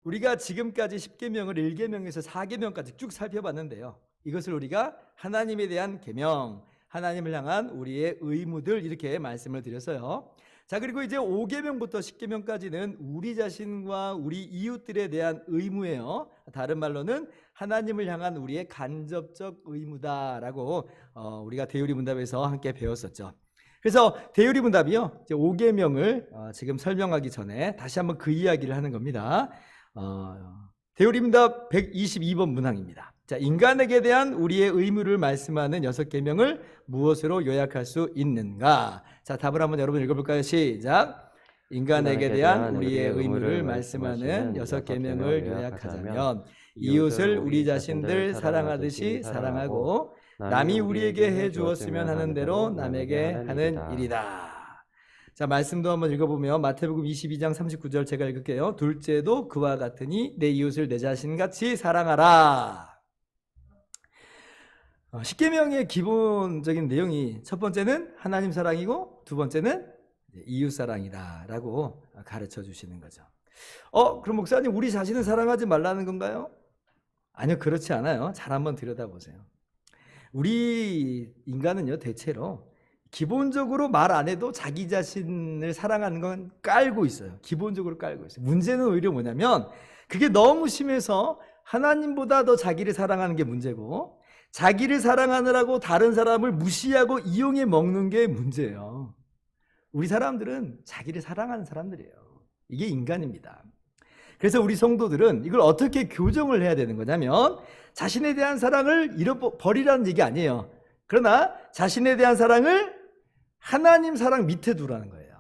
우리가 지금까지 10계명을 1계명에서 4계명까지 쭉 살펴봤는데요. 이것을 우리가 하나님에 대한 계명, 하나님을 향한 우리의 의무들 이렇게 말씀을 드렸어요. 자, 그리고 이제 5계명부터 10계명까지는 우리 자신과 우리 이웃들에 대한 의무예요. 다른 말로는 하나님을 향한 우리의 간접적 의무다라고 우리가 대유리 문답에서 함께 배웠었죠. 그래서 대유리 문답이요, 5계명을 지금 설명하기 전에 다시 한번 그 이야기를 하는 겁니다. 대유리 문답 122번 문항입니다. 자, 인간에게 대한 우리의 의무를 말씀하는 6계명을 무엇으로 요약할 수 있는가? 자, 답을 한번 여러분 읽어볼까요? 시작. 인간에게 대한 우리의 의무를 말씀하는 6계명을 요약하자면 이웃을 우리 자신들 사랑하듯이 사랑하고 남이 우리에게 해 주었으면 하는 대로 남에게 하는 일이다. 자, 말씀도 한번 읽어보면 마태복음 22장 39절 제가 읽을게요. 둘째도 그와 같으니 내 이웃을 내 자신같이 사랑하라. 10계명의 기본적인 내용이 첫 번째는 하나님 사랑이고 두 번째는 이웃 사랑이다 라고 가르쳐 주시는 거죠. 그럼 목사님, 우리 자신을 사랑하지 말라는 건가요? 아니요, 그렇지 않아요. 잘 한번 들여다보세요. 우리 인간은요, 대체로 기본적으로 말 안 해도 자기 자신을 사랑하는 건 깔고 있어요. 기본적으로 깔고 있어요. 문제는 오히려 뭐냐면 그게 너무 심해서 하나님보다 더 자기를 사랑하는 게 문제고, 자기를 사랑하느라고 다른 사람을 무시하고 이용해 먹는 게 문제예요. 우리 사람들은 자기를 사랑하는 사람들이에요. 이게 인간입니다. 그래서 우리 성도들은 이걸 어떻게 교정을 해야 되는 거냐면, 자신에 대한 사랑을 잃어버리라는 얘기 아니에요. 그러나 자신에 대한 사랑을 하나님 사랑 밑에 두라는 거예요.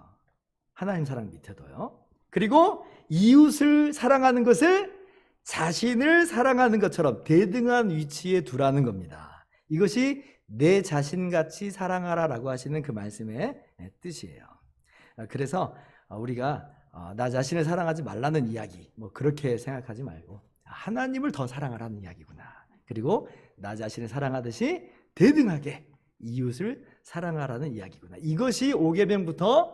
하나님 사랑 밑에 둬요. 그리고 이웃을 사랑하는 것을 자신을 사랑하는 것처럼 대등한 위치에 두라는 겁니다. 이것이 내 자신같이 사랑하라라고 하시는 그 말씀의 뜻이에요. 그래서 우리가 나 자신을 사랑하지 말라는 이야기, 그렇게 생각하지 말고 하나님을 더 사랑하라는 이야기구나. 그리고 나 자신을 사랑하듯이 대등하게 이웃을 사랑하라는 이야기구나. 이것이 5계명부터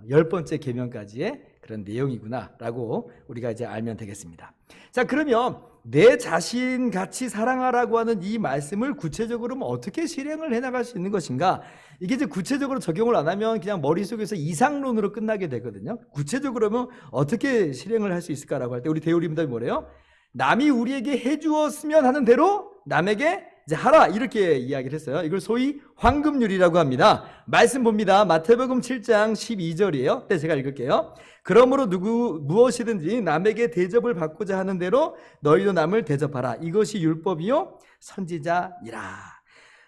10번째 계명까지의 그런 내용이구나 라고 우리가 이제 알면 되겠습니다. 자, 그러면 내 자신 같이 사랑하라고 하는 이 말씀을 구체적으로 어떻게 실행을 해나갈 수 있는 것인가? 이게 이제 구체적으로 적용을 안 하면 그냥 머릿속에서 이상론으로 끝나게 되거든요. 구체적으로 어떻게 실행을 할 수 있을까라고 할 때 우리 대우리 문답이 뭐래요? 남이 우리에게 해주었으면 하는 대로 남에게 이제 하라, 이렇게 이야기를 했어요. 이걸 소위 황금률이라고 합니다. 말씀 봅니다. 마태복음 7장 12절이에요. 네, 제가 읽을게요. 그러므로 무엇이든지 남에게 대접을 받고자 하는 대로 너희도 남을 대접하라. 이것이 율법이요 선지자니라.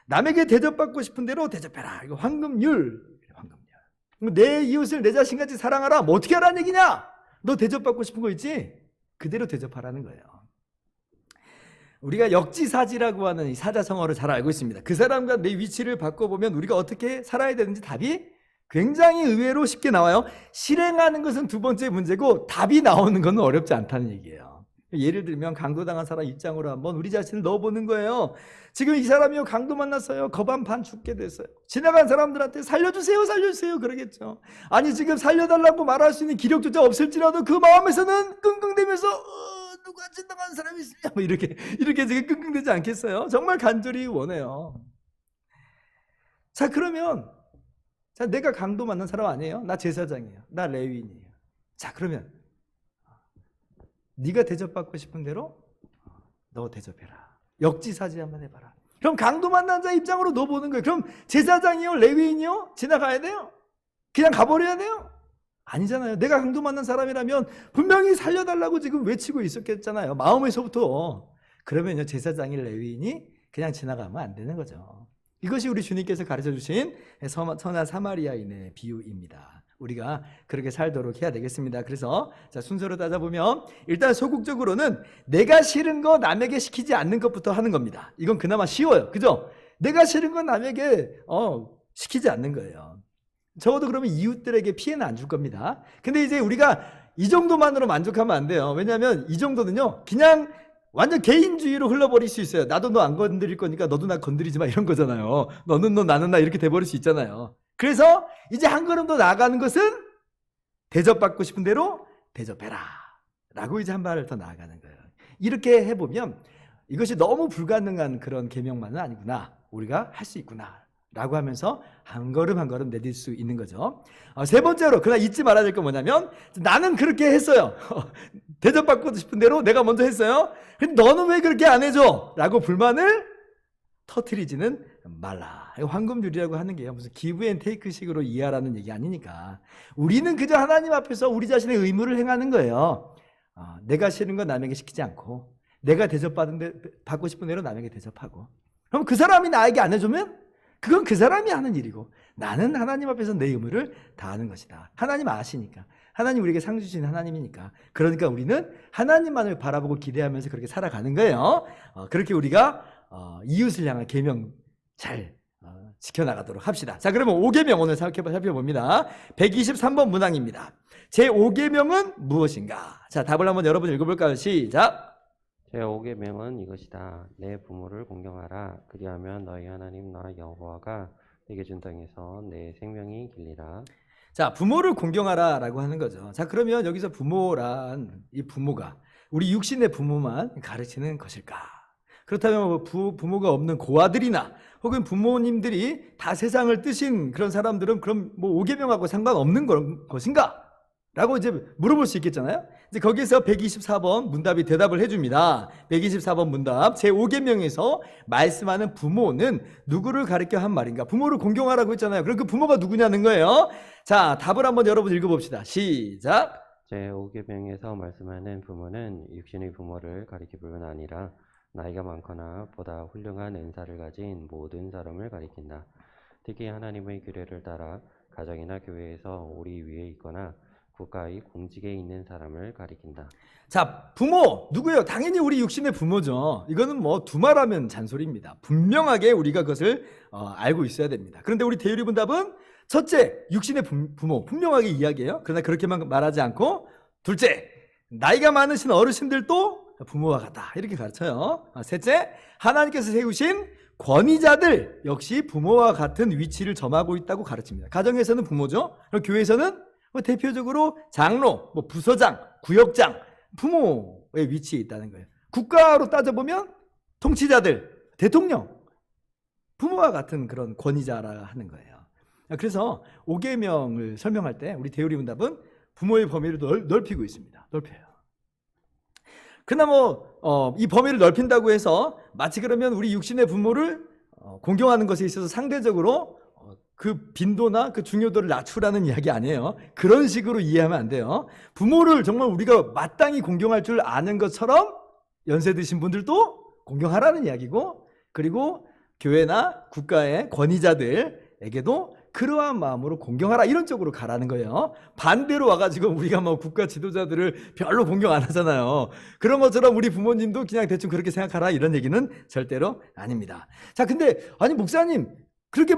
남에게 대접받고 싶은 대로 대접해라. 이거 황금률. 내 이웃을 내 자신같이 사랑하라. 어떻게 하라는 얘기냐? 너 대접받고 싶은 거 있지? 그대로 대접하라는 거예요. 우리가 역지사지라고 하는 이 사자성어를 잘 알고 있습니다. 그 사람과 내 위치를 바꿔보면 우리가 어떻게 살아야 되는지 답이 굉장히 의외로 쉽게 나와요. 실행하는 것은 두 번째 문제고 답이 나오는 건 어렵지 않다는 얘기예요. 예를 들면 강도당한 사람 입장으로 한번 우리 자신을 넣어보는 거예요. 지금 이 사람이요, 강도 만났어요. 거반 반 죽게 됐어요. 지나간 사람들한테 살려주세요, 살려주세요 그러겠죠. 아니, 지금 살려달라고 말할 수 있는 기력조차 없을지라도 그 마음에서는 끙끙대면서 누가 지나간 사람이 있으냐 이렇게 지금 끙끙대지 않겠어요? 정말 간절히 원해요. 자, 그러면 내가 강도 만난 사람 아니에요? 나 제사장이에요. 나 레위인이에요. 자, 그러면 네가 대접받고 싶은 대로 너 대접해라. 역지사지 한번 해봐라. 그럼 강도 만난 자 입장으로 너 보는 거예요. 그럼 제사장이요, 레위인이요, 지나가야 돼요? 그냥 가버려야 돼요? 아니잖아요. 내가 강도 만난 사람이라면 분명히 살려달라고 지금 외치고 있었겠잖아요. 마음에서부터. 그러면요, 제사장이 레위인이 그냥 지나가면 안 되는 거죠. 이것이 우리 주님께서 가르쳐 주신 선한 사마리아인의 비유입니다. 우리가 그렇게 살도록 해야 되겠습니다. 그래서 순서로 따져보면 일단 소극적으로는 내가 싫은 거 남에게 시키지 않는 것부터 하는 겁니다. 이건 그나마 쉬워요. 그죠? 내가 싫은 건 남에게 시키지 않는 거예요. 적어도 그러면 이웃들에게 피해는 안 줄 겁니다. 근데 이제 우리가 이 정도만으로 만족하면 안 돼요. 왜냐하면 이 정도는요, 그냥 완전 개인주의로 흘러버릴 수 있어요. 나도 너 안 건드릴 거니까 너도 나 건드리지 마, 이런 거잖아요. 너는 너, 나는 나, 이렇게 돼버릴 수 있잖아요. 그래서 이제 한 걸음 더 나아가는 것은 대접받고 싶은 대로 대접해라 라고 이제 한 발을 더 나아가는 거예요. 이렇게 해보면 이것이 너무 불가능한 그런 계명만은 아니구나. 우리가 할 수 있구나. 라고 하면서 한 걸음 한 걸음 내딜 수 있는 거죠. 세 번째로, 그러나 잊지 말아야 될 건 뭐냐면, 나는 그렇게 했어요. 대접받고 싶은 대로 내가 먼저 했어요. 근데 너는 왜 그렇게 안 해줘? 라고 불만을 터트리지는 말라. 황금률이라고 하는 게 무슨 기브 앤 테이크 식으로 이해하라는 얘기 아니니까. 우리는 그저 하나님 앞에서 우리 자신의 의무를 행하는 거예요. 내가 싫은 건 남에게 시키지 않고, 내가 받고 싶은 대로 남에게 대접하고. 그럼 그 사람이 나에게 안 해주면 그건 그 사람이 하는 일이고, 나는 하나님 앞에서 내 의무를 다하는 것이다. 하나님 아시니까. 하나님 우리에게 상 주신 하나님이니까. 그러니까 우리는 하나님만을 바라보고 기대하면서 그렇게 살아가는 거예요. 그렇게 우리가 이웃을 향한 계명 잘 지켜나가도록 합시다. 자, 그러면 5계명 오늘 살펴봅니다. 123번 문항입니다. 제5계명은 무엇인가? 자, 답을 한번 여러분 읽어볼까요? 시작. 제5계명은 이것이다. 내 부모를 공경하라. 그리하면 너희 하나님 나 여호와가 내게 준 땅에서 내 생명이 길리라. 자, 부모를 공경하라 라고 하는 거죠. 자, 그러면 여기서 부모란 이 부모가 우리 육신의 부모만 가르치는 것일까? 그렇다면 부모가 없는 고아들이나 혹은 부모님들이 다 세상을 뜨신 그런 사람들은 그럼 뭐 5계명하고 상관없는 것인가? 라고 이제 물어볼 수 있겠잖아요. 이제 거기서 124번 문답이 대답을 해줍니다. 124번 문답. 제5계명에서 말씀하는 부모는 누구를 가리켜 한 말인가? 부모를 공경하라고 했잖아요. 그럼 그 부모가 누구냐는 거예요. 자, 답을 한번 여러분 읽어봅시다. 시작. 제5계명에서 말씀하는 부모는 육신의 부모를 가리킬 뿐 아니라 나이가 많거나 보다 훌륭한 은사를 가진 모든 사람을 가리킨다. 특히 하나님의 규례를 따라 가정이나 교회에서 우리 위에 있거나 국가의 공직에 있는 사람을 가리킨다. 자, 부모 누구예요? 당연히 우리 육신의 부모죠. 이거는 뭐 두말하면 잔소리입니다. 분명하게 우리가 그것을 알고 있어야 됩니다. 그런데 우리 대유리 분답은 첫째, 육신의 부모 분명하게 이야기해요. 그러나 그렇게만 말하지 않고 둘째, 나이가 많으신 어르신들도 부모와 같다 이렇게 가르쳐요. 셋째, 하나님께서 세우신 권위자들 역시 부모와 같은 위치를 점하고 있다고 가르칩니다. 가정에서는 부모죠. 그리고 교회에서는 대표적으로 장로, 부서장, 구역장, 부모의 위치에 있다는 거예요. 국가로 따져보면 통치자들, 대통령, 부모와 같은 그런 권위자라 하는 거예요. 그래서 5계명을 설명할 때 우리 대우리 문답은 부모의 범위를 넓히고 있습니다. 넓혀요. 그러나 이 범위를 넓힌다고 해서 마치 그러면 우리 육신의 부모를 공경하는 것에 있어서 상대적으로 그 빈도나 그 중요도를 낮추라는 이야기 아니에요. 그런 식으로 이해하면 안 돼요. 부모를 정말 우리가 마땅히 공경할 줄 아는 것처럼 연세 드신 분들도 공경하라는 이야기고, 그리고 교회나 국가의 권위자들에게도 그러한 마음으로 공경하라 이런 쪽으로 가라는 거예요. 반대로 와가지고 우리가 국가 지도자들을 별로 공경 안 하잖아요. 그런 것처럼 우리 부모님도 그냥 대충 그렇게 생각하라 이런 얘기는 절대로 아닙니다. 자, 근데 아니 목사님 그렇게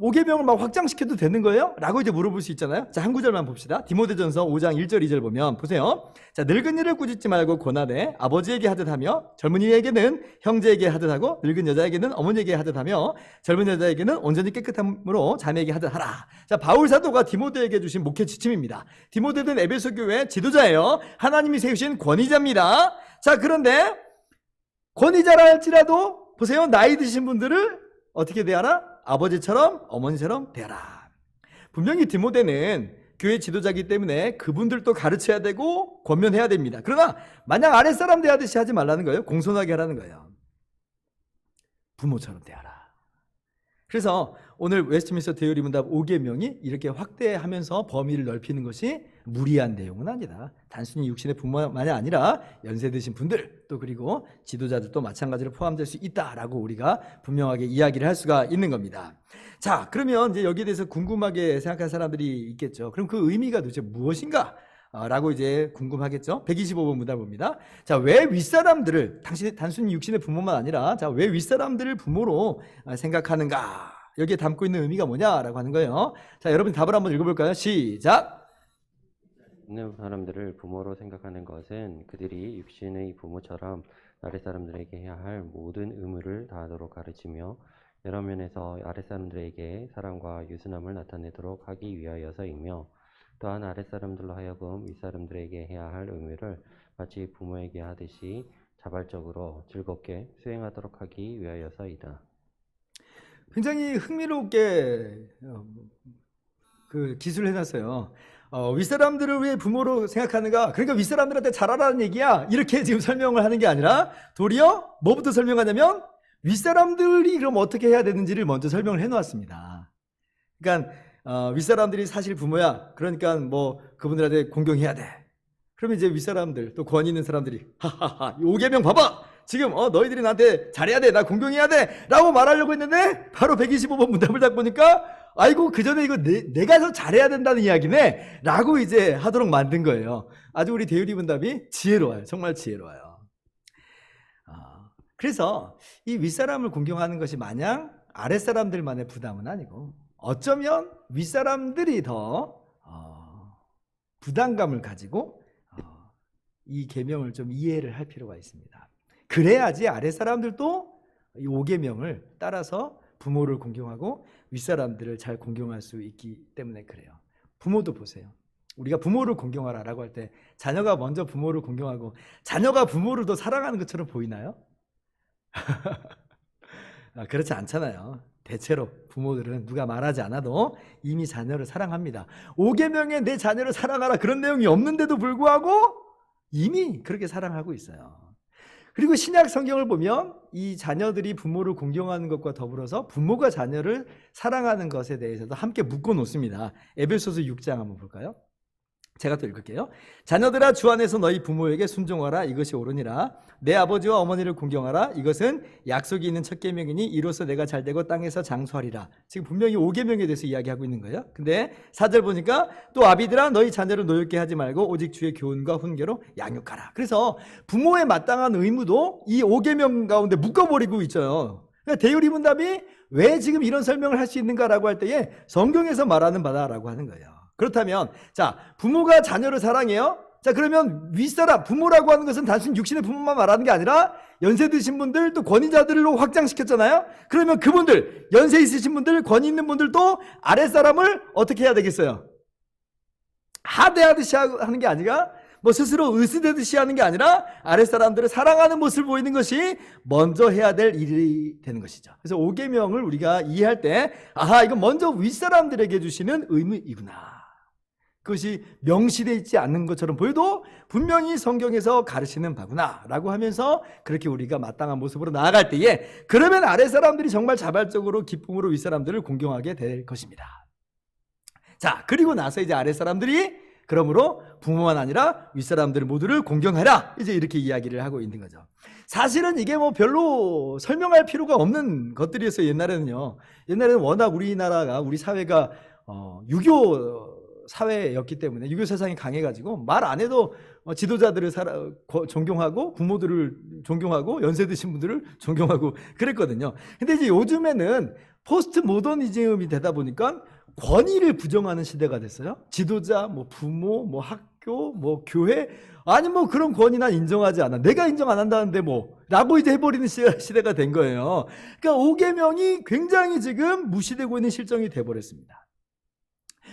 5계명을 확장시켜도 되는 거예요? 라고 이제 물어볼 수 있잖아요. 자, 한 구절만 봅시다. 디모데전서 5장 1절 2절 보면 보세요. 자, 늙은이를 꾸짖지 말고 고나되 아버지에게 하듯 하며 젊은이에게는 형제에게 하듯 하고 늙은 여자에게는 어머니에게 하듯 하며 젊은 여자에게는 온전히 깨끗함으로 자매에게 하듯 하라. 자, 바울 사도가 디모데에게 주신 목회 지침입니다. 디모데는 에베소 교회 지도자예요. 하나님이 세우신 권위자입니다. 자, 그런데 권위자라 할지라도 보세요. 나이 드신 분들을 어떻게 대하라? 아버지처럼 어머니처럼 대하라. 분명히 디모데는 교회 지도자이기 때문에 그분들도 가르쳐야 되고 권면해야 됩니다. 그러나 마냥 아랫사람 대하듯이 하지 말라는 거예요. 공손하게 하라는 거예요. 부모처럼 대하라. 그래서 오늘 웨스트민스터 대유리 문답 5계명이 이렇게 확대하면서 범위를 넓히는 것이 무리한 내용은 아니다. 단순히 육신의 부모만이 아니라 연세 드신 분들 또 그리고 지도자들도 마찬가지로 포함될 수 있다라고 우리가 분명하게 이야기를 할 수가 있는 겁니다. 자, 그러면 이제 여기에 대해서 궁금하게 생각한 사람들이 있겠죠. 그럼 그 의미가 도대체 무엇인가? 라고 이제 궁금하겠죠. 125번 문답입니다. 자, 왜 윗사람들을 단순히 육신의 부모만 아니라 자, 왜 윗사람들을 부모로 생각하는가? 여기에 담고 있는 의미가 뭐냐라고 하는 거예요. 자, 여러분 답을 한번 읽어볼까요? 시작. 있는 사람들을 부모로 생각하는 것은 그들이 육신의 부모처럼 아랫사람들에게 해야 할 모든 의무를 다하도록 가르치며 여러 면에서 아랫사람들에게 사랑과 유순함을 나타내도록 하기 위하여서이며 또한 아랫사람들로 하여금 윗사람들에게 해야 할 의무를 마치 부모에게 하듯이 자발적으로 즐겁게 수행하도록 하기 위하여서이다. 굉장히 흥미롭게 그 기술을 해놨어요. 윗사람들을 왜 부모로 생각하는가? 그러니까 윗사람들한테 잘하라는 얘기야. 이렇게 지금 설명을 하는 게 아니라 도리어 뭐부터 설명하냐면 윗사람들이 그럼 어떻게 해야 되는지를 먼저 설명을 해놓았습니다. 그러니까 윗사람들이 사실 부모야. 그러니까 뭐 그분들한테 공경해야 돼. 그러면 이제 윗사람들 또 권위 있는 사람들이 하하하 5계명 봐봐. 지금 너희들이 나한테 잘해야 돼. 나 공경해야 돼. 라고 말하려고 했는데 바로 125번 문답을 딱 보니까 아이고 그 전에 이거 내가 더 잘해야 된다는 이야기네 라고 이제 하도록 만든 거예요. 아주 우리 대유리 문답이 지혜로워요. 정말 지혜로워요. 그래서 이 윗사람을 공경하는 것이 마냥 아랫사람들만의 부담은 아니고 어쩌면 윗사람들이 더 부담감을 가지고 이 계명을 좀 이해를 할 필요가 있습니다. 그래야지 아랫사람들도 이 5계명을 따라서 부모를 공경하고 윗사람들을 잘 공경할 수 있기 때문에 그래요. 부모도 보세요. 우리가 부모를 공경하라라고 할 때 자녀가 먼저 부모를 공경하고 자녀가 부모를 더 사랑하는 것처럼 보이나요? 그렇지 않잖아요. 대체로 부모들은 누가 말하지 않아도 이미 자녀를 사랑합니다. 5계명에 내 자녀를 사랑하라 그런 내용이 없는데도 불구하고 이미 그렇게 사랑하고 있어요. 그리고 신약 성경을 보면 이 자녀들이 부모를 공경하는 것과 더불어서 부모가 자녀를 사랑하는 것에 대해서도 함께 묶어 놓습니다. 에베소서 6장 한번 볼까요? 제가 또 읽을게요. 자녀들아 주 안에서 너희 부모에게 순종하라 이것이 옳으니라. 내 아버지와 어머니를 공경하라 이것은 약속이 있는 첫 계명이니 이로써 내가 잘되고 땅에서 장수하리라. 지금 분명히 5계명에 대해서 이야기하고 있는 거예요. 근데 4절 보니까 또 아비들아 너희 자녀를 노엽게 하지 말고 오직 주의 교훈과 훈계로 양육하라. 그래서 부모에 마땅한 의무도 이 5계명 가운데 묶어버리고 있어요. 그러니까 대유리 문답이 왜 지금 이런 설명을 할 수 있는가라고 할 때에 성경에서 말하는 바다라고 하는 거예요. 그렇다면 자 부모가 자녀를 사랑해요. 자 그러면 윗사람 부모라고 하는 것은 단순히 육신의 부모만 말하는 게 아니라 연세 드신 분들 또 권위자들로 확장시켰잖아요. 그러면 그분들 연세 있으신 분들 권위 있는 분들도 아랫사람을 어떻게 해야 되겠어요? 하대하듯이 하는 게 아니라 뭐 스스로 으스대듯이 하는 게 아니라 아랫사람들을 사랑하는 모습을 보이는 것이 먼저 해야 될 일이 되는 것이죠. 그래서 5계명을 우리가 이해할 때 아하 이건 먼저 윗사람들에게 주시는 의무이구나. 그것이 명시되어 있지 않는 것처럼 보여도 분명히 성경에서 가르치는 바구나 라고 하면서 그렇게 우리가 마땅한 모습으로 나아갈 때에 그러면 아랫사람들이 정말 자발적으로 기쁨으로 윗사람들을 공경하게 될 것입니다. 자 그리고 나서 이제 아랫사람들이 그러므로 부모만 아니라 윗사람들 모두를 공경하라 이제 이렇게 이야기를 하고 있는 거죠. 사실은 이게 뭐 별로 설명할 필요가 없는 것들이었어요. 옛날에는 워낙 우리나라가 우리 사회가 유교 사회였기 때문에 유교 사상이 강해가지고 말 안 해도 지도자들을 존경하고 부모들을 존경하고 연세 드신 분들을 존경하고 그랬거든요. 근데 이제 요즘에는 포스트 모더니즘이 되다 보니까 권위를 부정하는 시대가 됐어요. 지도자, 뭐 부모, 뭐 학교, 뭐 교회 아니 뭐 그런 권위 난 인정하지 않아. 내가 인정 안 한다는데 뭐 라고 이제 해버리는 시대가 된 거예요. 그러니까 5계명이 굉장히 지금 무시되고 있는 실정이 돼버렸습니다.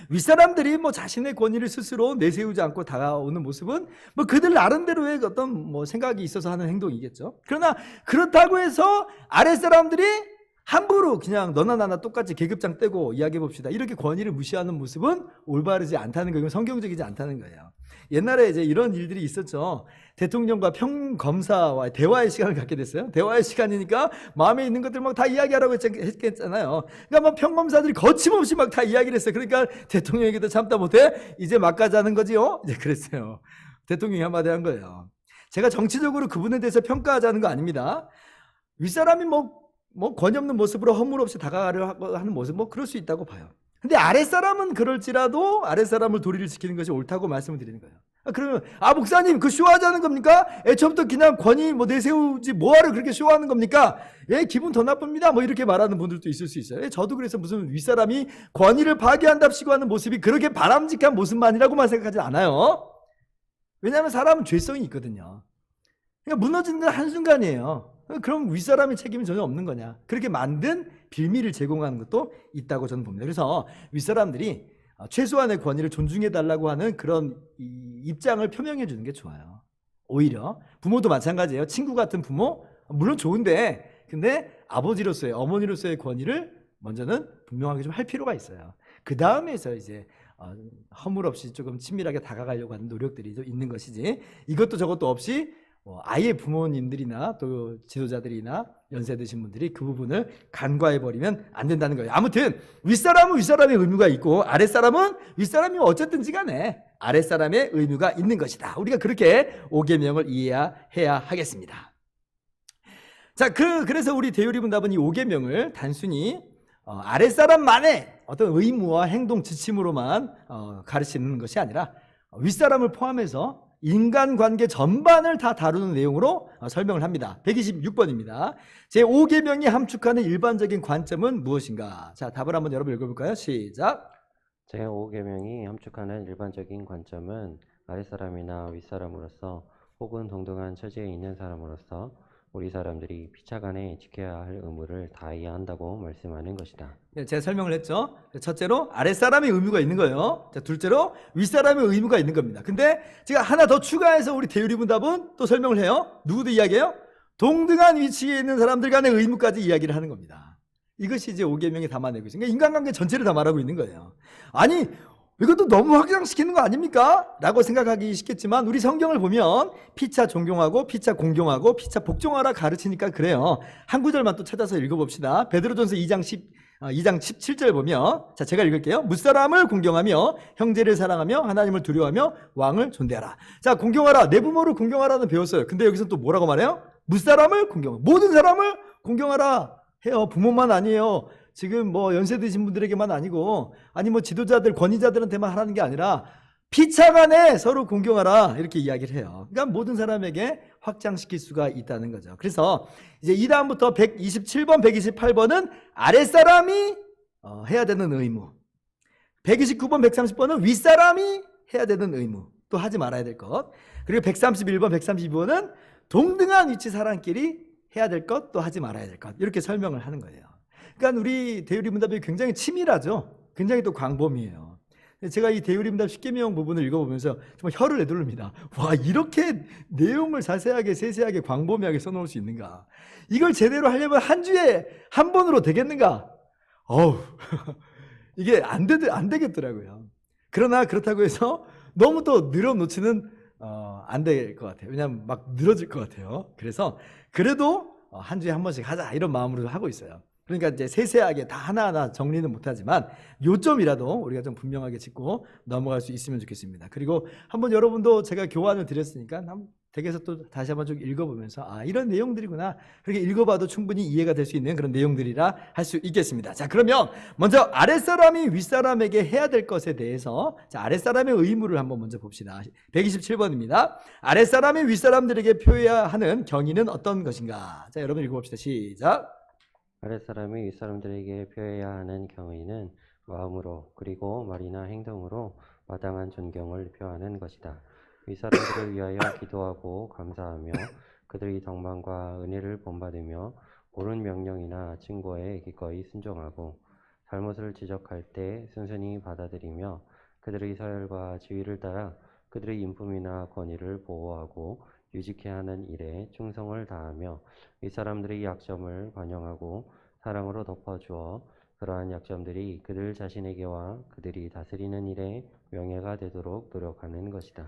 윗사람들이 뭐 자신의 권위를 스스로 내세우지 않고 다가오는 모습은 뭐 그들 나름대로의 어떤 뭐 생각이 있어서 하는 행동이겠죠. 그러나 그렇다고 해서 아랫사람들이 함부로 그냥 너나 나나 똑같이 계급장 떼고 이야기해 봅시다. 이렇게 권위를 무시하는 모습은 올바르지 않다는 거예요. 성경적이지 않다는 거예요. 옛날에 이제 이런 일들이 있었죠. 대통령과 평검사와 대화의 시간을 갖게 됐어요. 대화의 시간이니까 마음에 있는 것들 막 다 이야기하라고 했겠잖아요. 그러니까 뭐 평검사들이 거침없이 막 다 이야기를 했어요. 그러니까 대통령에게도 참다 못해 이제 막 가자는 거지요. 이제 그랬어요. 대통령이 한마디 한 거예요. 제가 정치적으로 그분에 대해서 평가하자는 거 아닙니다. 윗사람이 뭐 권위 없는 모습으로 허물 없이 다가가려 하는 모습 뭐 그럴 수 있다고 봐요. 근데 아랫사람은 그럴지라도 아랫사람을 도리를 지키는 것이 옳다고 말씀을 드리는 거예요. 그러면 목사님 그 쇼하자는 겁니까? 애초부터 그냥 권위 뭐 내세우지 뭐하러 그렇게 쇼하는 겁니까? 기분 더 나쁩니다. 뭐 이렇게 말하는 분들도 있을 수 있어요. 저도 그래서 무슨 윗사람이 권위를 파괴한답시고 하는 모습이 그렇게 바람직한 모습만이라고만 생각하지 않아요. 왜냐하면 사람은 죄성이 있거든요. 그러니까 무너지는 건 한순간이에요. 그럼 윗사람의 책임이 전혀 없는 거냐? 그렇게 만든 빌미를 제공하는 것도 있다고 저는 봅니다. 그래서 윗사람들이 최소한의 권위를 존중해달라고 하는 그런 입장을 표명해 주는 게 좋아요. 오히려 부모도 마찬가지예요. 친구 같은 부모 물론 좋은데 근데 아버지로서의 어머니로서의 권위를 먼저는 분명하게 좀 할 필요가 있어요. 그 다음에서 이제 허물없이 조금 친밀하게 다가가려고 하는 노력들이 좀 있는 것이지 이것도 저것도 없이 아예 부모님들이나 또 지도자들이나 연세 드신 분들이 그 부분을 간과해버리면 안 된다는 거예요. 아무튼 윗사람은 윗사람의 의무가 있고 아랫사람은 윗사람이 어쨌든지 간에 아랫사람의 의무가 있는 것이다. 우리가 그렇게 5계명을 이해해야 하겠습니다. 자, 그래서 우리 대요리문답은 이 5계명을 단순히 아랫사람만의 어떤 의무와 행동 지침으로만 가르치는 것이 아니라 윗사람을 포함해서 인간관계 전반을 다 다루는 내용으로 설명을 합니다. 126번입니다. 제5계명이 함축하는 일반적인 관점은 무엇인가? 자, 답을 한번 여러분 읽어볼까요? 시작. 제5계명이 함축하는 일반적인 관점은 아랫사람이나 윗사람으로서 혹은 동등한 처지에 있는 사람으로서 우리 사람들이 피차간에 지켜야 할 의무를 다해야 한다고 말씀하는 것이다. 제가 설명을 했죠. 첫째로 아랫사람의 의무가 있는 거예요. 자, 둘째로 윗사람의 의무가 있는 겁니다. 근데 제가 하나 더 추가해서 우리 대요리문답은 또 설명을 해요. 누구도 이야기해요? 동등한 위치에 있는 사람들 간의 의무까지 이야기를 하는 겁니다. 이것이 이제 5계명이 담아내고 있어요. 그러니까 인간관계 전체를 다 말하고 있는 거예요. 아니 이것도 너무 확장시키는 거 아닙니까? 라고 생각하기 쉽겠지만 우리 성경을 보면 피차 존경하고 피차 공경하고 피차 복종하라 가르치니까 그래요. 한 구절만 또 찾아서 읽어봅시다. 베드로전서 2장 17절 보면 자 제가 읽을게요. 무사람을 공경하며 형제를 사랑하며 하나님을 두려워하며 왕을 존대하라. 자 공경하라. 내 부모를 공경하라는 배웠어요. 근데 여기서 또 뭐라고 말해요? 무사람을 공경하라. 모든 사람을 공경하라 해요. 부모만 아니에요. 지금 뭐 연세 드신 분들에게만 아니고 아니 뭐 지도자들 권위자들한테만 하라는 게 아니라 피차간에 서로 공경하라 이렇게 이야기를 해요. 그러니까 모든 사람에게 확장시킬 수가 있다는 거죠. 그래서 이제 이 다음부터 127번 128번은 아랫사람이 해야 되는 의무, 129번 130번은 윗사람이 해야 되는 의무, 또 하지 말아야 될 것, 그리고 131번 132번은 동등한 위치 사람끼리 해야 될 것, 또 하지 말아야 될 것, 이렇게 설명을 하는 거예요. 그러니까 우리 대요리문답이 굉장히 치밀하죠. 굉장히 또 광범위해요. 제가 이 대요리문답 10계명 부분을 읽어보면서 정말 혀를 내두릅니다. 와, 이렇게 내용을 자세하게 세세하게 광범위하게 써놓을 수 있는가? 이걸 제대로 하려면 한 주에 한 번으로 되겠는가? 어우, 이게 안 되겠더라고요. 그러나 그렇다고 해서 너무 또 늘어놓지는 안 될 것 같아요. 왜냐하면 막 늘어질 것 같아요. 그래서 그래도 한 주에 한 번씩 하자 이런 마음으로 하고 있어요. 그러니까 이제 세세하게 다 하나하나 정리는 못하지만 요점이라도 우리가 좀 분명하게 짚고 넘어갈 수 있으면 좋겠습니다. 그리고 한번 여러분도 제가 교환을 드렸으니까 댁에서 또 다시 한번 좀 읽어보면서 아 이런 내용들이구나 그렇게 읽어봐도 충분히 이해가 될 수 있는 그런 내용들이라 할 수 있겠습니다. 자 그러면 먼저 아랫사람이 윗사람에게 해야 될 것에 대해서 자 아랫사람의 의무를 한번 먼저 봅시다. 127번입니다. 아랫사람이 윗사람들에게 표해야 하는 경위는 어떤 것인가? 자 여러분 읽어봅시다. 시작. 아랫사람이 윗사람들에게 표해야 하는 경의는 마음으로 그리고 말이나 행동으로 마땅한 존경을 표하는 것이다. 윗사람들을 위하여 기도하고 감사하며 그들의 덕망과 은혜를 본받으며 옳은 명령이나 충고에 기꺼이 순종하고 잘못을 지적할 때 순순히 받아들이며 그들의 서열과 지위를 따라 그들의 인품이나 권위를 보호하고 유지케 하는 일에 충성을 다하며 윗사람들의 약점을 관용하고 사랑으로 덮어주어 그러한 약점들이 그들 자신에게와 그들이 다스리는 일에 명예가 되도록 노력하는 것이다.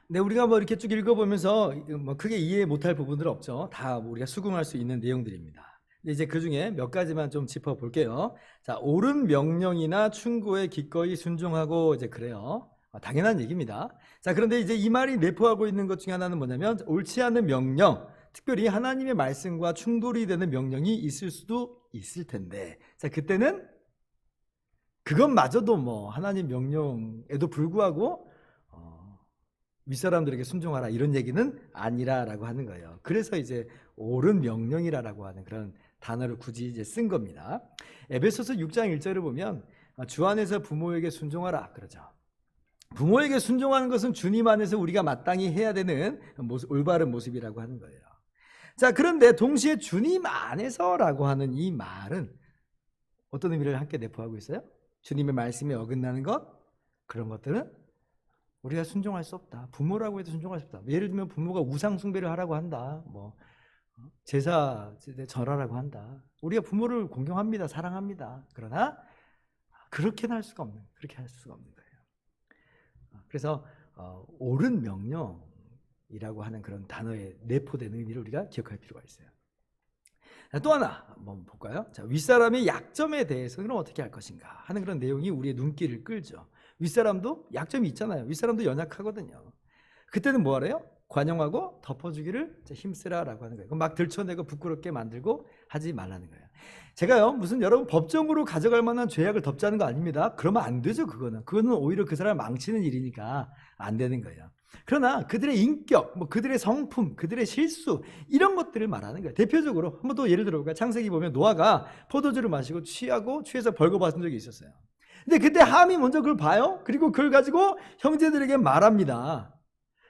네, 우리가 뭐 이렇게 쭉 읽어보면서 뭐 크게 이해 못할 부분들 없죠. 다 우리가 수긍할 수 있는 내용들입니다. 근데 이제 그 중에 몇 가지만 좀 짚어볼게요. 자, 옳은 명령이나 충고에 기꺼이 순종하고 이제 그래요. 당연한 얘기입니다. 자, 그런데 이제 이 말이 내포하고 있는 것 중에 하나는 뭐냐면 옳지 않은 명령, 특별히 하나님의 말씀과 충돌이 되는 명령이 있을 수도 있을 텐데, 자, 그때는 그것마저도 뭐 하나님 명령에도 불구하고 윗사람들에게 순종하라 이런 얘기는 아니라라고 하는 거예요. 그래서 이제 옳은 명령이라고 하는 그런 단어를 굳이 이제 쓴 겁니다. 에베소서 6장 1절을 보면 주 안에서 부모에게 순종하라 그러죠. 부모에게 순종하는 것은 주님 안에서 우리가 마땅히 해야 되는 모습, 올바른 모습이라고 하는 거예요. 자, 그런데 동시에 주님 안에서라고 하는 이 말은 어떤 의미를 함께 내포하고 있어요? 주님의 말씀에 어긋나는 것, 그런 것들은 우리가 순종할 수 없다. 부모라고 해도 순종할 수 없다. 예를 들면 부모가 우상 숭배를 하라고 한다. 뭐 제사 절하라고 한다. 우리가 부모를 공경합니다. 사랑합니다. 그러나 그렇게는 할 수가 없는, 그렇게 할 수가 없는 거예요. 그래서 옳은 명령이라고 하는 그런 단어에 내포된 의미를 우리가 기억할 필요가 있어요. 또 하나 한번 볼까요? 자, 윗사람의 약점에 대해서 그럼 어떻게 할 것인가 하는 그런 내용이 우리의 눈길을 끌죠. 윗사람도 약점이 있잖아요. 윗사람도 연약하거든요. 그때는 뭐 하래요? 관용하고 덮어주기를 힘쓰라라고 하는 거예요. 막 들춰내고 부끄럽게 만들고 하지 말라는 거예요. 제가요, 무슨 여러분 법정으로 가져갈 만한 죄악을 덮자는 거 아닙니다. 그러면 안 되죠, 그거는 오히려 그 사람을 망치는 일이니까 안 되는 거예요. 그러나 그들의 인격, 뭐 그들의 성품, 그들의 실수 이런 것들을 말하는 거예요. 대표적으로 한번 또 예를 들어볼까요? 창세기 보면 노아가 포도주를 마시고 취해서 벌거벗은 적이 있었어요. 근데 그때 함이 먼저 그걸 봐요. 그리고 그걸 가지고 형제들에게 말합니다.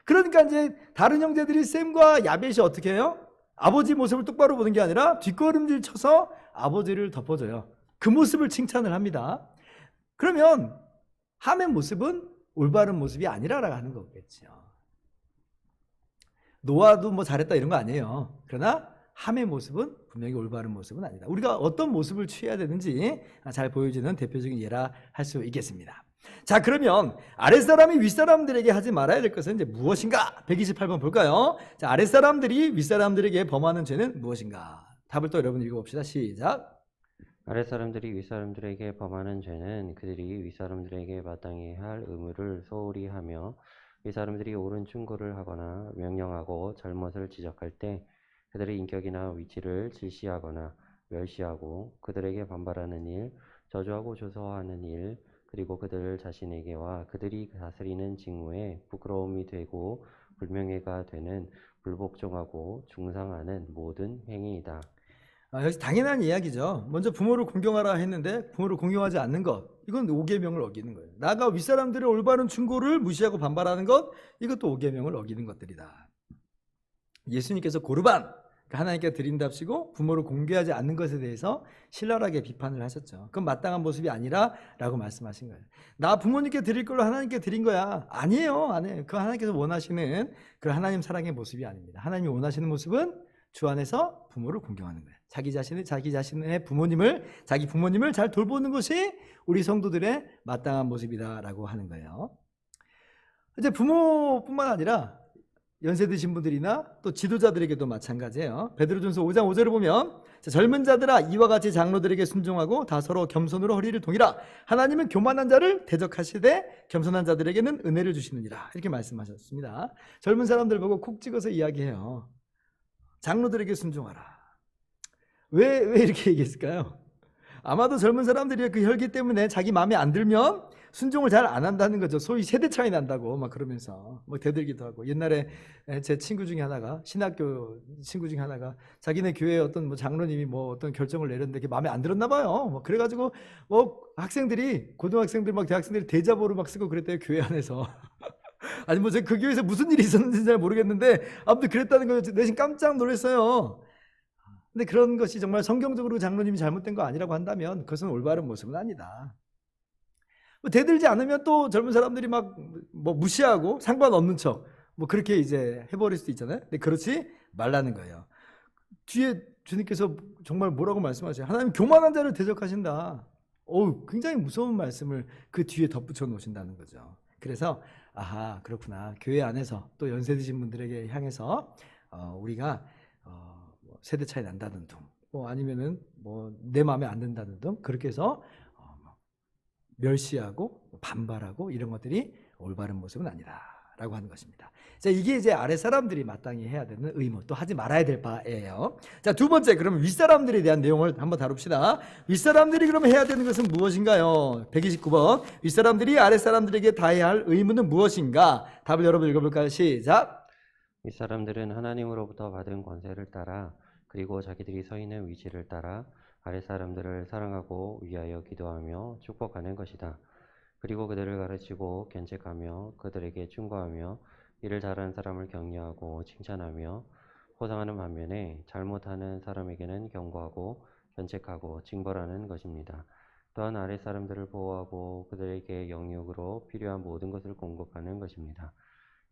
그러니까 이제 다른 형제들이 셈과 야벳이 어떻게 해요? 아버지 모습을 똑바로 보는 게 아니라 뒷걸음질 쳐서 아버지를 덮어줘요. 그 모습을 칭찬을 합니다. 그러면 함의 모습은 올바른 모습이 아니라라고 하는 거겠죠. 노아도 뭐 잘했다 이런 거 아니에요. 그러나 함의 모습은 분명히 올바른 모습은 아니다. 우리가 어떤 모습을 취해야 되는지 잘 보여주는 대표적인 예라 할 수 있겠습니다. 자, 그러면 아랫사람이 윗사람들에게 하지 말아야 될 것은 이제 무엇인가? 128번 볼까요? 자, 아랫사람들이 윗사람들에게 범하는 죄는 무엇인가? 답을 또 여러분 읽어봅시다. 시작. 아랫사람들이 윗사람들에게 범하는 죄는 그들이 윗사람들에게 마땅히 할 의무를 소홀히 하며 윗사람들이 옳은 충고를 하거나 명령하고 잘못을 지적할 때 그들의 인격이나 위치를 질시하거나 멸시하고 그들에게 반발하는 일, 저주하고 조소하는 일, 그리고 그들 자신에게와 그들이 다스리는 직무에 부끄러움이 되고 불명예가 되는 불복종하고 중상하는 모든 행위이다. 여기서 당연한 이야기죠. 먼저 부모를 공경하라 했는데 부모를 공경하지 않는 것, 이건 5계명을 어기는 거예요. 나아가 윗사람들의 올바른 충고를 무시하고 반발하는 것, 이것도 5계명을 어기는 것들이다. 예수님께서 고르반, 하나님께 드린답시고 부모를 공개하지 않는 것에 대해서 신랄하게 비판을 하셨죠. 그건 마땅한 모습이 아니라 라고 말씀하신 거예요. 나 부모님께 드릴 걸로 하나님께 드린 거야. 아니에요. 그 하나님께서 원하시는 그 하나님 사랑의 모습이 아닙니다. 하나님이 원하시는 모습은 주 안에서 부모를 공경하는 거예요. 자기 자신의 자기 부모님을 잘 돌보는 것이 우리 성도들의 마땅한 모습이다라고 하는 거예요. 이제 부모뿐만 아니라 연세 드신 분들이나 또 지도자들에게도 마찬가지예요. 베드로전서 5장 5절을 보면 젊은 자들아 이와 같이 장로들에게 순종하고 다 서로 겸손으로 허리를 동이라. 하나님은 교만한 자를 대적하시되 겸손한 자들에게는 은혜를 주시느니라. 이렇게 말씀하셨습니다. 젊은 사람들 보고 콕 찍어서 이야기해요. 장로들에게 순종하라. 왜 이렇게 얘기했을까요? 아마도 젊은 사람들이 그 혈기 때문에 자기 마음에 안 들면 순종을 잘 안 한다는 거죠. 소위 세대 차이 난다고 막 그러면서 뭐 대들기도 하고. 옛날에 제 친구 중에 하나가, 신학교 친구 중에 하나가 자기네 교회 어떤 뭐 장로님이 뭐 어떤 결정을 내렸는데 그게 마음에 안 들었나 봐요. 뭐 그래가지고 뭐 학생들이, 고등학생들 막 대학생들이 대자보를 막 쓰고 그랬대요, 교회 안에서. 아니 뭐 그 교회에서 무슨 일이 있었는지 잘 모르겠는데 아무튼 그랬다는 거 내심 깜짝 놀랐어요. 근데 그런 것이 정말 성경적으로 장로님이 잘못된 거 아니라고 한다면 그것은 올바른 모습은 아니다. 뭐 대들지 않으면 또 젊은 사람들이 막 뭐 무시하고 상관없는 척 뭐 그렇게 이제 해버릴 수도 있잖아요. 근데 그렇지 말라는 거예요. 뒤에 주님께서 정말 뭐라고 말씀하세요? 하나님 교만한 자를 대적하신다. 굉장히 무서운 말씀을 그 뒤에 덧붙여 놓으신다는 거죠. 그래서 아하, 그렇구나. 교회 안에서 또 연세 드신 분들에게 향해서 우리가 뭐 세대 차이 난다는 등, 뭐 아니면은 뭐 내 마음에 안 든다는 등 그렇게 해서 멸시하고 반발하고 이런 것들이 올바른 모습은 아니다라고 하는 것입니다. 자, 이게 이제 아랫 사람들이 마땅히 해야 되는 의무, 또 하지 말아야 될 바예요. 자, 두 번째, 그러면 윗사람들에 대한 내용을 한번 다룹시다. 윗사람들이 그러면 해야 되는 것은 무엇인가요? 129번. 윗사람들이 아랫사람들에게 다해야 할 의무는 무엇인가? 답을 여러분 읽어볼까요? 시작. 윗사람들은 하나님으로부터 받은 권세를 따라 그리고 자기들이 서 있는 위치를 따라 아랫사람들을 사랑하고 위하여 기도하며 축복하는 것이다. 그리고 그들을 가르치고 견책하며 그들에게 충고하며 일을 잘하는 사람을 격려하고 칭찬하며 포상하는 반면에 잘못하는 사람에게는 경고하고 견책하고 징벌하는 것입니다. 또한 아랫사람들을 보호하고 그들에게 영육으로 필요한 모든 것을 공급하는 것입니다.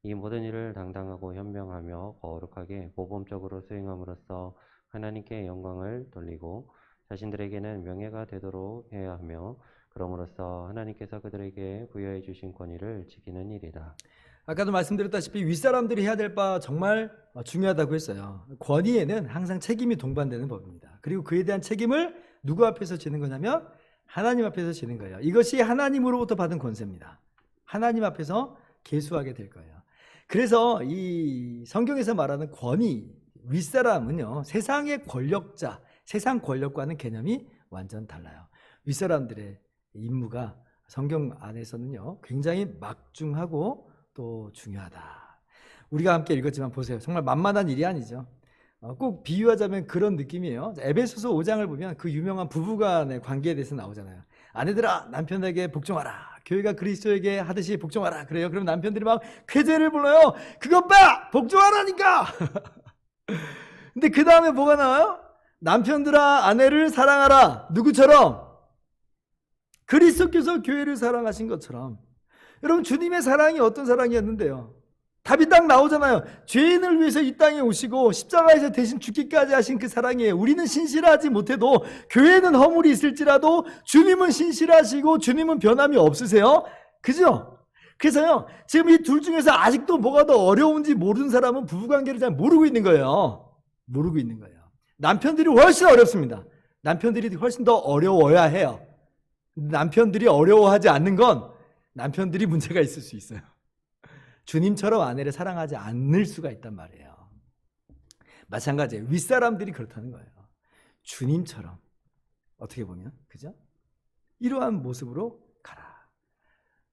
이 모든 일을 당당하고 현명하며 거룩하게 모범적으로 수행함으로써 하나님께 영광을 돌리고 자신들에게는 명예가 되도록 해야 하며 그럼으로써 하나님께서 그들에게 부여해 주신 권위를 지키는 일이다. 아까도 말씀드렸다시피 윗사람들이 해야 될 바 정말 중요하다고 했어요. 권위에는 항상 책임이 동반되는 법입니다. 그리고 그에 대한 책임을 누구 앞에서 지는 거냐면 하나님 앞에서 지는 거예요. 이것이 하나님으로부터 받은 권세입니다. 하나님 앞에서 계수하게 될 거예요. 그래서 이 성경에서 말하는 권위, 윗사람은요, 세상의 권력자, 세상 권력과는 개념이 완전 달라요. 윗사람들의 임무가 성경 안에서는요, 굉장히 막중하고 또 중요하다. 우리가 함께 읽었지만 보세요. 정말 만만한 일이 아니죠. 꼭 비유하자면 그런 느낌이에요. 에베소서 5장을 보면 그 유명한 부부간의 관계에 대해서 나오잖아요. 아내들아 남편에게 복종하라. 교회가 그리스도에게 하듯이 복종하라. 그래요. 그럼 남편들이 막 쾌재를 불러요. 그것 봐! 복종하라니까! 근데 그 다음에 뭐가 나와요? 남편들아 아내를 사랑하라. 누구처럼? 그리스도께서 교회를 사랑하신 것처럼. 여러분 주님의 사랑이 어떤 사랑이었는데요? 답이 딱 나오잖아요. 죄인을 위해서 이 땅에 오시고 십자가에서 대신 죽기까지 하신 그 사랑이에요. 우리는 신실하지 못해도 교회는 허물이 있을지라도 주님은 신실하시고 주님은 변함이 없으세요. 그죠? 그래서요. 지금 이 둘 중에서 아직도 뭐가 더 어려운지 모르는 사람은 부부관계를 잘 모르고 있는 거예요. 모르고 있는 거예요. 남편들이 훨씬 어렵습니다. 남편들이 훨씬 더 어려워야 해요. 남편들이 어려워하지 않는 건 남편들이 문제가 있을 수 있어요. 주님처럼 아내를 사랑하지 않을 수가 있단 말이에요. 마찬가지예요. 윗사람들이 그렇다는 거예요. 주님처럼 어떻게 보면 그죠? 이러한 모습으로 가라.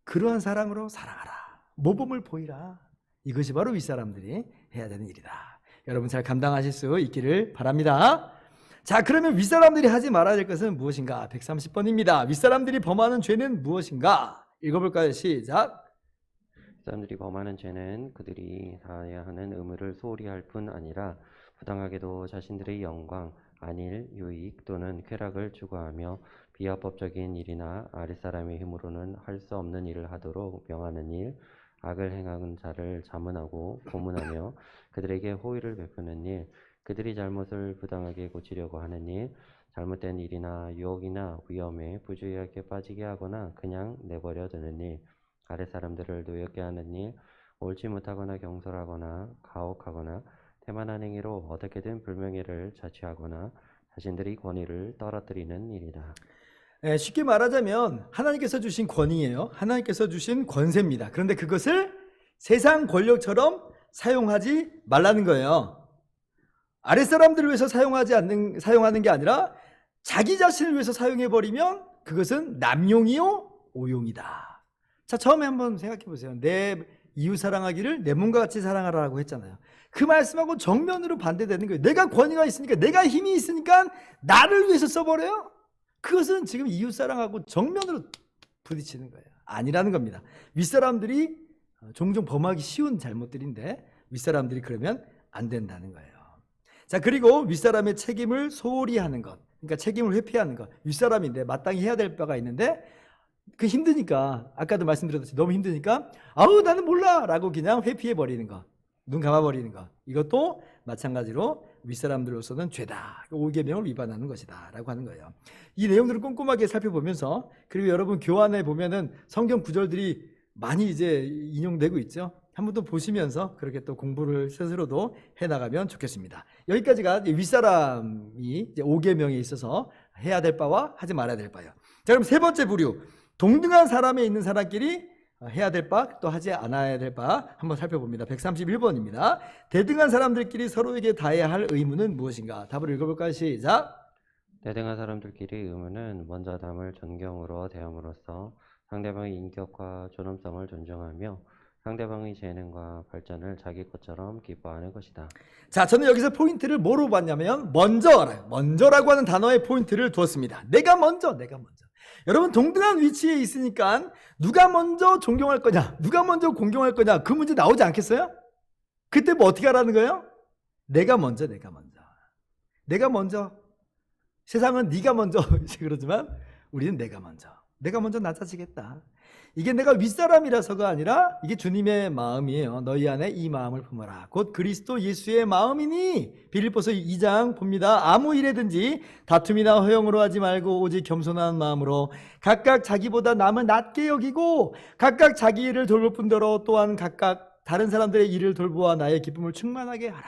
그러한 사랑으로 사랑하라. 모범을 보이라. 이것이 바로 윗사람들이 해야 되는 일이다. 여러분 잘 감당하실 수 있기를 바랍니다. 자, 그러면 윗사람들이 하지 말아야 될 것은 무엇인가? 130번입니다. 윗사람들이 범하는 죄는 무엇인가? 읽어볼까요? 시작. 사람들이 범하는 죄는 그들이 다해야 하는 의무를 소홀히 할 뿐 아니라 부당하게도 자신들의 영광, 안일, 유익 또는 쾌락을 추구하며 비합법적인 일이나 아랫사람의 힘으로는 할 수 없는 일을 하도록 명하는 일, 악을 행하는 자를 자문하고 고문하며 그들에게 호의를 베푸는 일, 그들이 잘못을 부당하게 고치려고 하는 일, 잘못된 일이나 유혹이나 위험에 부주의하게 빠지게 하거나 그냥 내버려 두는 일, 아랫사람들을 노엽게 하는 일, 옳지 못하거나 경솔하거나 가혹하거나 태만한 행위로 어떻게든 불명예를 자취하거나 자신들의 권위를 떨어뜨리는 일이다. 쉽게 말하자면 하나님께서 주신 권위예요. 하나님께서 주신 권세입니다. 그런데 그것을 세상 권력처럼 사용하지 말라는 거예요. 아랫사람들을 위해서 사용하는 게 아니라 자기 자신을 위해서 사용해버리면 그것은 남용이요 오용이다. 자, 처음에 한번 생각해 보세요. 내 이웃 사랑하기를 내 몸과 같이 사랑하라고 했잖아요. 그 말씀하고 정면으로 반대되는 거예요. 내가 권위가 있으니까, 내가 힘이 있으니까 나를 위해서 써버려요? 그것은 지금 이웃 사랑하고 정면으로 부딪히는 거예요. 아니라는 겁니다. 윗사람들이 종종 범하기 쉬운 잘못들인데 윗사람들이 그러면 안 된다는 거예요. 자, 그리고 윗사람의 책임을 소홀히 하는 것, 그러니까 책임을 회피하는 것. 윗사람인데 마땅히 해야 될 바가 있는데 그 힘드니까, 아까도 말씀드렸듯이 너무 힘드니까 아우 나는 몰라 라고 그냥 회피해버리는 것, 눈 감아버리는 것, 이것도 마찬가지로 윗사람들로서는 죄다, 5계명을 위반하는 것이다 라고 하는 거예요. 이 내용들을 꼼꼼하게 살펴보면서, 그리고 여러분 교환에 보면은 성경 구절들이 많이 이제 인용되고 있죠. 한번 또 보시면서 그렇게 또 공부를 스스로도 해나가면 좋겠습니다. 여기까지가 윗사람이 이제 5계명에 있어서 해야 될 바와 하지 말아야 될 바예요. 자, 그럼 세 번째 부류, 동등한 사람에 있는 사람끼리 해야 될 바, 또 하지 않아야 될 바 한번 살펴봅니다. 131번입니다. 대등한 사람들끼리 서로에게 다해야 할 의무는 무엇인가? 답을 읽어볼까요? 시작. 대등한 사람들끼리 의무는 먼저 남을 존경으로 대함으로써 상대방의 인격과 존엄성을 존중하며 상대방의 재능과 발전을 자기 것처럼 기뻐하는 것이다. 자, 저는 여기서 포인트를 뭐로 봤냐면 먼저라고 하는 단어에 포인트를 두었습니다. 내가 먼저. 여러분 동등한 위치에 있으니까 누가 먼저 존경할 거냐, 누가 먼저 공경할 거냐, 그 문제 나오지 않겠어요? 그때 뭐 어떻게 하라는 거예요? 내가 먼저. 세상은 네가 먼저 이제 그러지만 우리는 내가 먼저 낮아지겠다. 이게 내가 윗사람이라서가 아니라 이게 주님의 마음이에요. 너희 안에 이 마음을 품어라. 곧 그리스도 예수의 마음이니. 빌립보서 2장 봅니다. 아무 일에든지 다툼이나 허용으로 하지 말고 오직 겸손한 마음으로 각각 자기보다 남을 낮게 여기고 각각 자기 일을 돌볼 뿐더러 또한 각각 다른 사람들의 일을 돌보아 나의 기쁨을 충만하게 하라.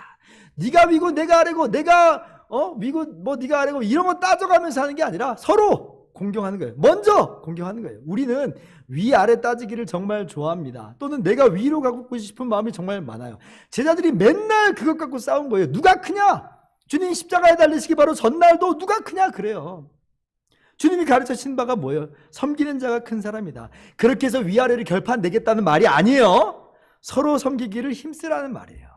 네가 위고 내가 아래고 내가 위고 뭐 네가 아래고 이런 거 따져가면서 하는 게 아니라 서로 공경하는 거예요. 먼저 공경하는 거예요. 우리는 위아래 따지기를 정말 좋아합니다. 또는 내가 위로 가고 싶은 마음이 정말 많아요. 제자들이 맨날 그것 갖고 싸운 거예요. 누가 크냐? 주님 십자가에 달리시기 바로 전날도 누가 크냐 그래요. 주님이 가르치신 바가 뭐예요? 섬기는 자가 큰 사람이다. 그렇게 해서 위아래를 결판내겠다는 말이 아니에요. 서로 섬기기를 힘쓰라는 말이에요.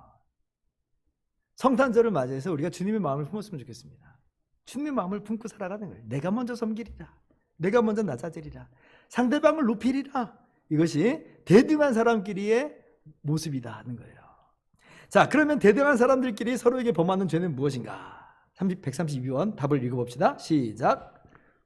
성탄절을 맞이해서 우리가 주님의 마음을 품었으면 좋겠습니다. 주님의 마음을 품고 살아가는 거예요. 내가 먼저 섬기리라. 내가 먼저 낮아지리라. 상대방을 높이리라. 이것이 대등한 사람끼리의 모습이다 하는 거예요. 자, 그러면 대등한 사람들끼리 서로에게 범하는 죄는 무엇인가? 132원 답을 읽어봅시다. 시작.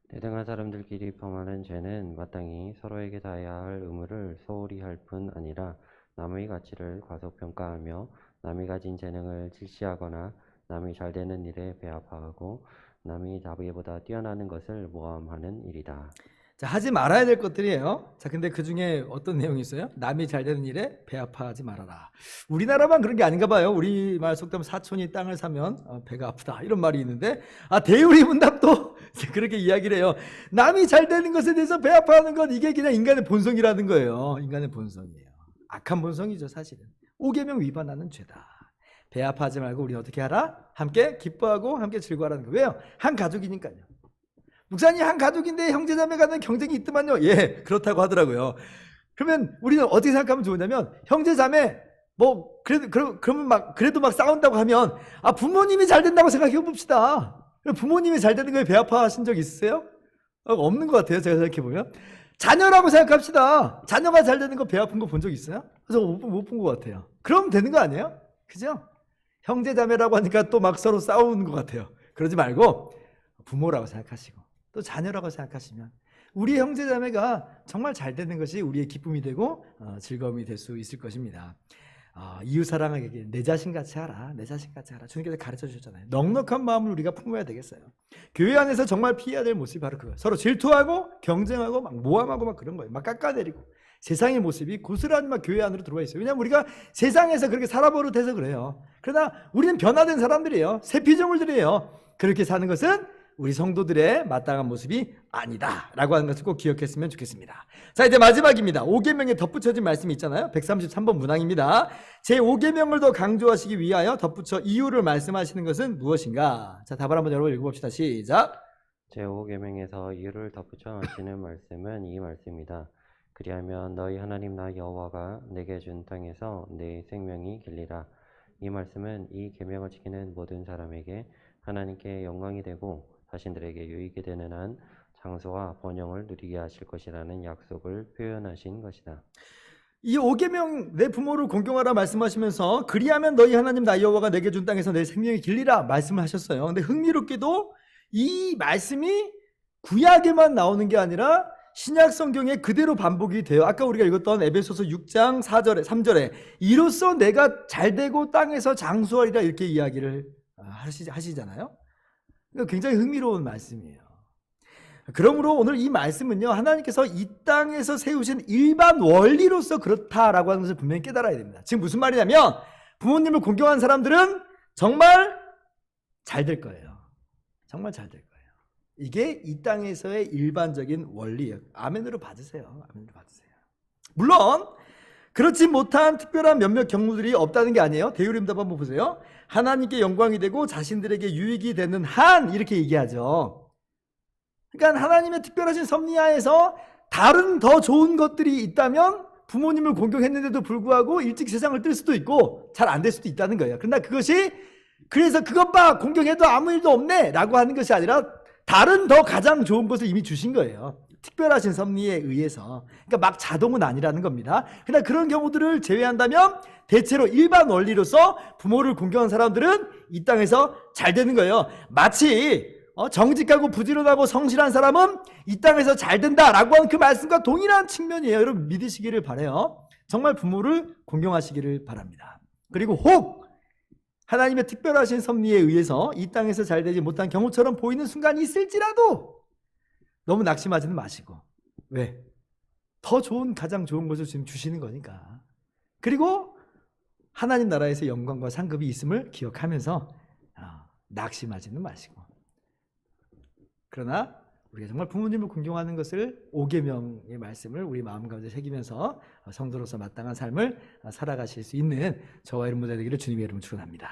대등한 사람들끼리 범하는 죄는 마땅히 서로에게 다해야 할 의무를 소홀히 할 뿐 아니라 남의 가치를 과소평가하며 남이 가진 재능을 질시하거나 남이 잘 되는 일에 배합하고 남이 자기보다 뛰어나는 것을 모함하는 일이다. 자, 하지 말아야 될 것들이에요. 자, 근데 그 중에 어떤 내용이 있어요? 남이 잘 되는 일에 배합하지 말아라. 우리나라만 그런 게 아닌가 봐요. 우리말 속담 사촌이 땅을 사면 배가 아프다 이런 말이 있는데 대우리 문답도 그렇게 이야기를 해요. 남이 잘 되는 것에 대해서 배합하는 건 이게 그냥 인간의 본성이라는 거예요. 인간의 본성이에요. 악한 본성이죠, 사실은. 5계명 위반하는 죄다. 배합하지 말고 우리 어떻게 하라? 함께 기뻐하고 함께 즐거워하라는 거예요. 왜요? 한 가족이니까요. 목사님 한 가족인데 형제자매 간의 경쟁이 있더만요. 예, 그렇다고 하더라고요. 그러면 우리는 어떻게 생각하면 좋으냐면 형제자매 뭐 그러면 그래도 막 싸운다고 하면 부모님이 잘 된다고 생각해 봅시다. 부모님이 잘 되는 거에 배합하신 적 있으세요? 없는 것 같아요. 제가 생각해 보면 자녀라고 생각합시다. 자녀가 잘 되는 거 배합한 거 본 적 있어요? 저 못 본 것 같아요. 그럼 되는 거 아니에요? 그죠? 형제자매라고 하니까 또 막 서로 싸우는 것 같아요. 그러지 말고 부모라고 생각하시고 또 자녀라고 생각하시면 우리 형제자매가 정말 잘 되는 것이 우리의 기쁨이 되고 즐거움이 될 수 있을 것입니다. 이웃사랑하게 내 자신같이 하라. 내 자신같이 하라. 주님께서 가르쳐 주셨잖아요. 넉넉한 마음을 우리가 품어야 되겠어요. 교회 안에서 정말 피해야 될 모습이 바로 그거예요. 서로 질투하고 경쟁하고 막 모함하고 막 그런 거예요. 막 깎아내리고 세상의 모습이 고스란히 막 교회 안으로 들어와 있어요. 왜냐하면 우리가 세상에서 그렇게 살아버릇해서 그래요. 그러나 우리는 변화된 사람들이에요. 새 피조물들이에요. 그렇게 사는 것은 우리 성도들의 마땅한 모습이 아니다 라고 하는 것을 꼭 기억했으면 좋겠습니다. 자, 이제 마지막입니다. 5계명에 덧붙여진 말씀이 있잖아요. 133번 문항입니다. 제5계명을 더 강조하시기 위하여 덧붙여 이유를 말씀하시는 것은 무엇인가? 자, 답을 한번 여러분 읽어봅시다. 시작. 제5계명에서 이유를 덧붙여 하시는 말씀은 이 말씀이다. 그리하면 너희 하나님 나 여호와가 내게 준 땅에서 내 생명이 길리라. 이 말씀은 이 계명을 지키는 모든 사람에게 하나님께 영광이 되고 자신들에게 유익이 되는 한 장소와 번영을 누리게 하실 것이라는 약속을 표현하신 것이다. 이 5계명 내 부모를 공경하라 말씀하시면서 그리하면 너희 하나님 나 여호와가 내게 준 땅에서 내 생명이 길리라 말씀을 하셨어요. 근데 흥미롭게도 이 말씀이 구약에만 나오는 게 아니라 신약 성경에 그대로 반복이 돼요. 아까 우리가 읽었던 에베소서 6장 4절에 3절에 이로써 내가 잘되고 땅에서 장수하리라 이렇게 이야기를 하시잖아요. 그러니까 굉장히 흥미로운 말씀이에요. 그러므로 오늘 이 말씀은요, 하나님께서 이 땅에서 세우신 일반 원리로서 그렇다라고 하는 것을 분명히 깨달아야 됩니다. 지금 무슨 말이냐면 부모님을 공경한 사람들은 정말 잘 될 거예요. 정말 잘 될 거예요. 이게 이 땅에서의 일반적인 원리예요. 아멘으로 받으세요. 아멘으로 받으세요. 물론 그렇지 못한 특별한 몇몇 경우들이 없다는 게 아니에요. 대유림답 한번 보세요. 하나님께 영광이 되고 자신들에게 유익이 되는 한 이렇게 얘기하죠. 그러니까 하나님의 특별하신 섭리하에서 다른 더 좋은 것들이 있다면 부모님을 공경했는데도 불구하고 일찍 세상을 뜰 수도 있고 잘 안 될 수도 있다는 거예요. 그러나 그것이 그래서 그것 봐 공경해도 아무 일도 없네 라고 하는 것이 아니라 다른 더 가장 좋은 것을 이미 주신 거예요. 특별하신 섭리에 의해서. 그러니까 막 자동은 아니라는 겁니다. 그러나 그런 경우들을 제외한다면 대체로 일반 원리로서 부모를 공경한 사람들은 이 땅에서 잘 되는 거예요. 마치 정직하고 부지런하고 성실한 사람은 이 땅에서 잘 된다라고 하는 그 말씀과 동일한 측면이에요. 여러분 믿으시기를 바라요. 정말 부모를 공경하시기를 바랍니다. 그리고 혹 하나님의 특별하신 섭리에 의해서 이 땅에서 잘 되지 못한 경우처럼 보이는 순간이 있을지라도 너무 낙심하지는 마시고, 왜? 더 좋은, 가장 좋은 것을 지금 주시는 거니까. 그리고 하나님 나라에서 영광과 상급이 있음을 기억하면서 낙심하지는 마시고, 그러나 우리가 정말 부모님을 존경하는 것을 5계명의 말씀을 우리 마음 가운데 새기면서 성도로서 마땅한 삶을 살아가실 수 있는 저와 여러분 되기를 주님의 이름으로 축원합니다.